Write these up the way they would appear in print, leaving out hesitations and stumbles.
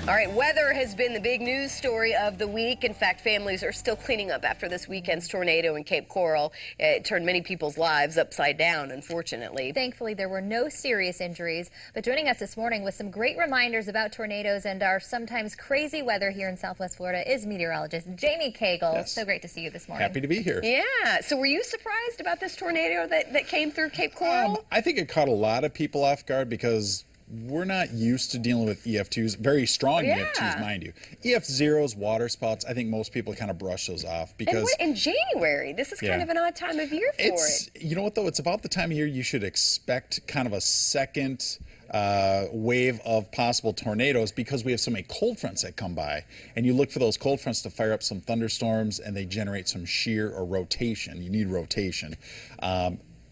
All right, weather has been the big news story of the week. In fact, families are still cleaning up after this weekend's tornado in Cape Coral. It turned many people's lives upside down, unfortunately. Thankfully, there were no serious injuries. But joining us this morning with some great reminders about tornadoes and our sometimes crazy weather here in Southwest Florida is meteorologist Jamie Kagol. Yes. So great to see you this morning. Happy to be here. Yeah. So were you surprised about this tornado that came through Cape Coral? I think it caught a lot of people off guard because we're not used to dealing with EF2s, very strong EF2s, mind you. EF0s, water spouts, I think most people kind of brush those off because in January, this is kind of an odd time of year for it. You know what, though? It's about the time of year you should expect kind of a second wave of possible tornadoes because we have so many cold fronts that come by. And you look for those cold fronts to fire up some thunderstorms and they generate some shear or rotation. You need rotation.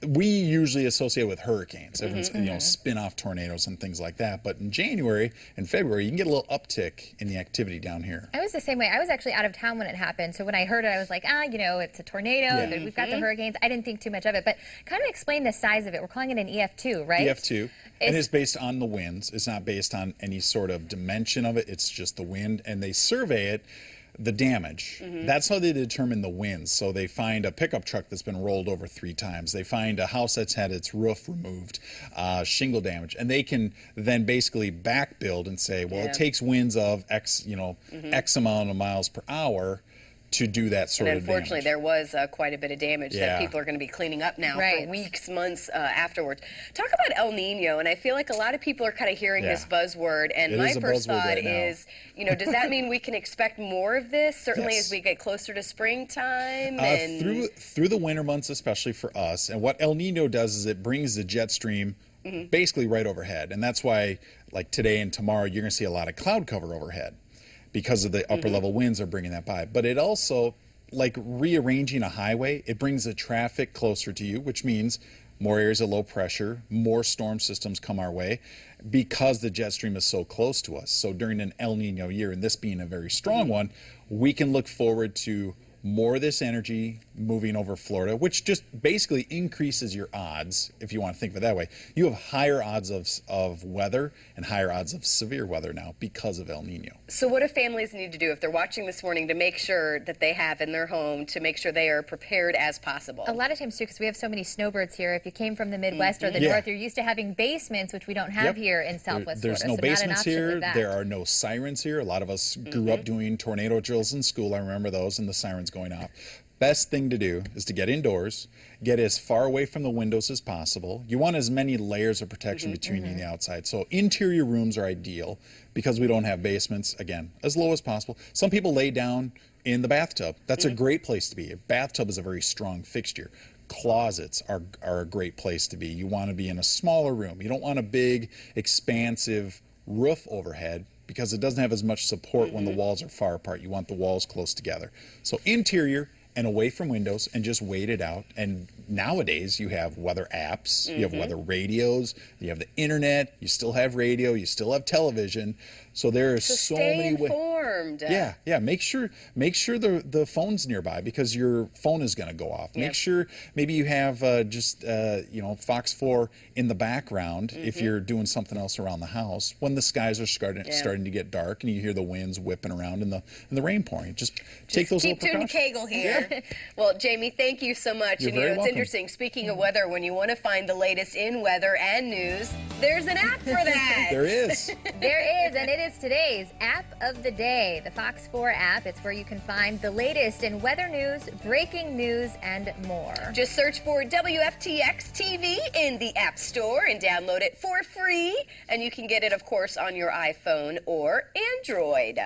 We usually associate with hurricanes, everyone's, spin-off tornadoes and things like that. But in January and February, you can get a little uptick in the activity down here. I was the same way. I was actually out of town when it happened. So when I heard it, I was like, it's a tornado. We've got the hurricanes. I didn't think too much of it. But kind of explain the size of it. We're calling it an EF2, right? EF2. And it's based on the winds. It's not based on any sort of dimension of it. It's just the wind. And they survey it. The damage. That's how they determine the winds. So they find a pickup truck that's been rolled over 3 times. They find a house that's had its roof removed, shingle damage, and they can then basically back build and say, well, it takes winds of X, X amount of miles per hour to do that sort of damage. And unfortunately, there was quite a bit of damage that people are going to be cleaning up now for weeks, months afterwards. Talk about El Nino, and I feel like a lot of people are kind of hearing this buzzword, and my first thought is, does that mean we can expect more of this, certainly as we get closer to springtime? Through the winter months, especially for us, and what El Nino does is it brings the jet stream basically right overhead, and that's why, like today and tomorrow, you're going to see a lot of cloud cover overhead, because of the upper level winds are bringing that by. But it also, like rearranging a highway, it brings the traffic closer to you, which means more areas of low pressure, more storm systems come our way because the jet stream is so close to us. So during an El Nino year, and this being a very strong one, we can look forward to more of this energy moving over Florida, which just basically increases your odds, if you want to think of it that way. You have higher odds of weather and higher odds of severe weather now because of El Nino. So what do families need to do if they're watching this morning to make sure that they have in their home, to make sure they are prepared as possible? A lot of times, too, because we have so many snowbirds here, if you came from the Midwest or the North, you're used to having basements, which we don't have here in Southwest There's Florida. no basements here. There are no sirens here. A lot of us grew up doing tornado drills in school. I remember those and the sirens going off. Best thing to do is to get indoors, get as far away from the windows as possible. You want as many layers of protection between you and the outside. So interior rooms are ideal because we don't have basements, again, as low as possible. Some people lay down in the bathtub. That's a great place to be. A bathtub is a very strong fixture. Closets are a great place to be. You want to be in a smaller room. You don't want a big, expansive roof overhead because it doesn't have as much support when the walls are far apart. You want the walls close together. So interior and away from windows, and just wait it out. And nowadays you have weather apps, you have weather radios, you have the internet, you still have radio, you still have television. So there are so many ways. Informed. Yeah. Make sure the phone's nearby because your phone is going to go off. Make sure maybe you have Fox 4 in the background if you're doing something else around the house when the skies are starting to get dark and you hear the winds whipping around and the rain pouring. Just take those little precautions. Keep tuned to Kagol here. Well, Jamie, thank you so much. You're very welcome. It's interesting. Speaking of weather, when you want to find the latest in weather and news, there's an app for that. There is. There is, and it is today's app of the day, the Fox 4 app. It's where you can find the latest in weather news, breaking news, and more. Just search for WFTX-TV in the App Store and download it for free. And you can get it, of course, on your iPhone or Android.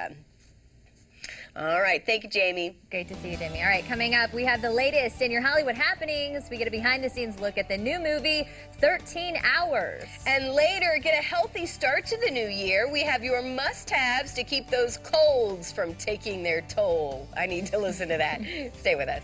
All right. Thank you, Jamie. Great to see you, Jamie. All right, coming up, we have the latest in your Hollywood happenings. We get a behind-the-scenes look at the new movie, 13 Hours. And later, get a healthy start to the new year. We have your must-haves to keep those colds from taking their toll. I need to listen to that. Stay with us.